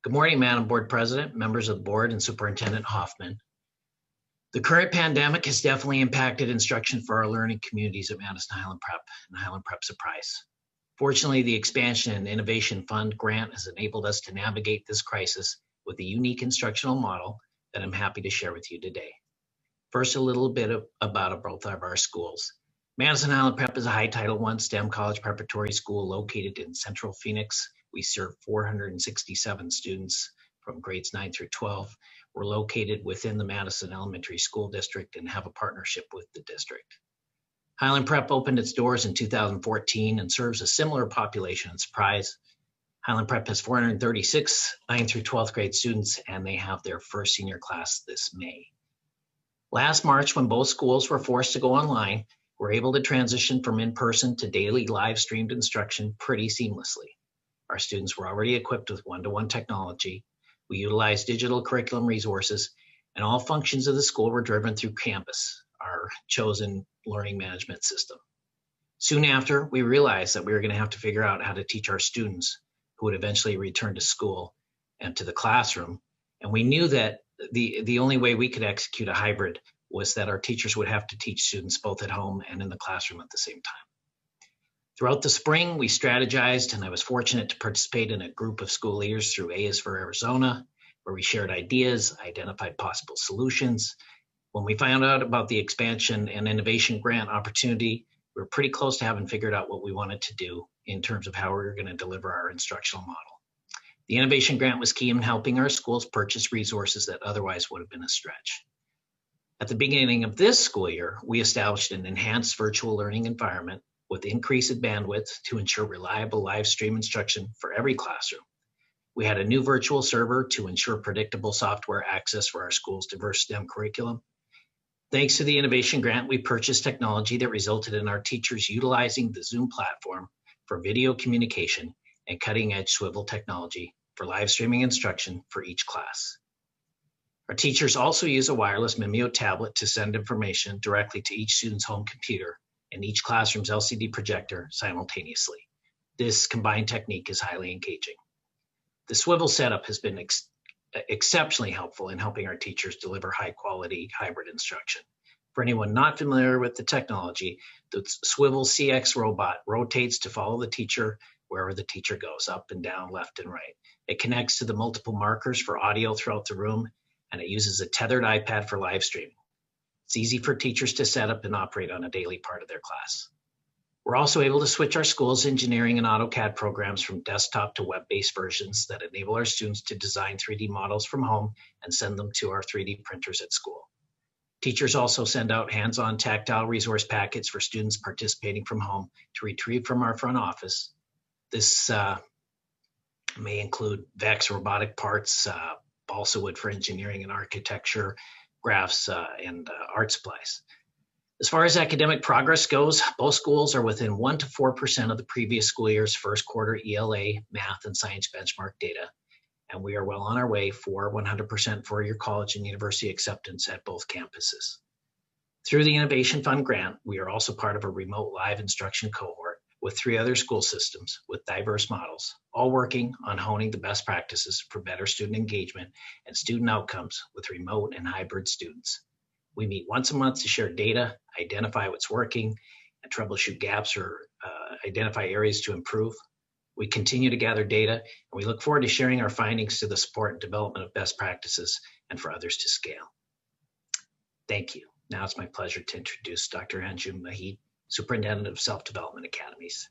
Good morning, Madam Board President, members of the board, and Superintendent Hoffman. The current pandemic has definitely impacted instruction for our learning communities at Madison Highland Prep and Highland Prep Surprise. Fortunately, the Expansion and Innovation Fund grant has enabled us to navigate this crisis with a unique instructional model that I'm happy to share with you today. First, a little bit about both of our schools. Madison Highland Prep is a high Title I STEM college preparatory school located in Central Phoenix. We serve 467 students from grades 9 through 12. We're located within the Madison Elementary School District and have a partnership with the district. Highland Prep opened its doors in 2014 and serves a similar population in Surprise. Highland Prep has 436 9th through 12th grade students, and they have their first senior class this May. Last March, when both schools were forced to go online, we were able to transition from in-person to daily live streamed instruction pretty seamlessly. Our students were already equipped with one-to-one technology. We utilized digital curriculum resources, and all functions of the school were driven through Canvas, our chosen learning management system. Soon after, we realized that we were going to have to figure out how to teach our students who would eventually return to school and to the classroom. And we knew that the only way we could execute a hybrid was that our teachers would have to teach students both at home and in the classroom at the same time. Throughout the spring, we strategized, and I was fortunate to participate in a group of school leaders through AIS for Arizona, where we shared ideas, identified possible solutions. When we found out about the Expansion and Innovation Grant opportunity, we were pretty close to having figured out what we wanted to do in terms of how we were going to deliver our instructional model. The Innovation Grant was key in helping our schools purchase resources that otherwise would have been a stretch. At the beginning of this school year, we established an enhanced virtual learning environment with increased bandwidth to ensure reliable live stream instruction for every classroom. We had a new virtual server to ensure predictable software access for our school's diverse STEM curriculum. Thanks to the Innovation Grant, we purchased technology that resulted in our teachers utilizing the Zoom platform for video communication and cutting-edge swivel technology for live streaming instruction for each class. Our teachers also use a wireless Mimeo tablet to send information directly to each student's home computer and each classroom's LCD projector simultaneously. This combined technique is highly engaging. The swivel setup has been exceptionally helpful in helping our teachers deliver high-quality hybrid instruction. For anyone not familiar with the technology, the swivel CX robot rotates to follow the teacher wherever the teacher goes, up and down, left and right. It connects to the multiple markers for audio throughout the room, and it uses a tethered iPad for live streaming. It's easy for teachers to set up and operate on a daily part of their class. We're also able to switch our school's engineering and AutoCAD programs from desktop to web-based versions that enable our students to design 3D models from home and send them to our 3D printers at school. Teachers also send out hands-on tactile resource packets for students participating from home to retrieve from our front office. This may include VEX robotic parts, balsa wood for engineering and architecture, graphs, and art supplies. As far as academic progress goes, both schools are within 1 to 4% of the previous school year's first quarter ELA, math, and science benchmark data, and we are well on our way for 100% four-year college and university acceptance at both campuses. Through the Innovation Fund grant, we are also part of a remote live instruction cohort with 3 other school systems with diverse models, all working on honing the best practices for better student engagement and student outcomes with remote and hybrid students. We meet once a month to share data, identify what's working, and troubleshoot gaps or identify areas to improve. We continue to gather data, and we look forward to sharing our findings to the support and development of best practices and for others to scale. Thank you. Now it's my pleasure to introduce Dr. Anju Mahid, Superintendent of Self-Development Academies.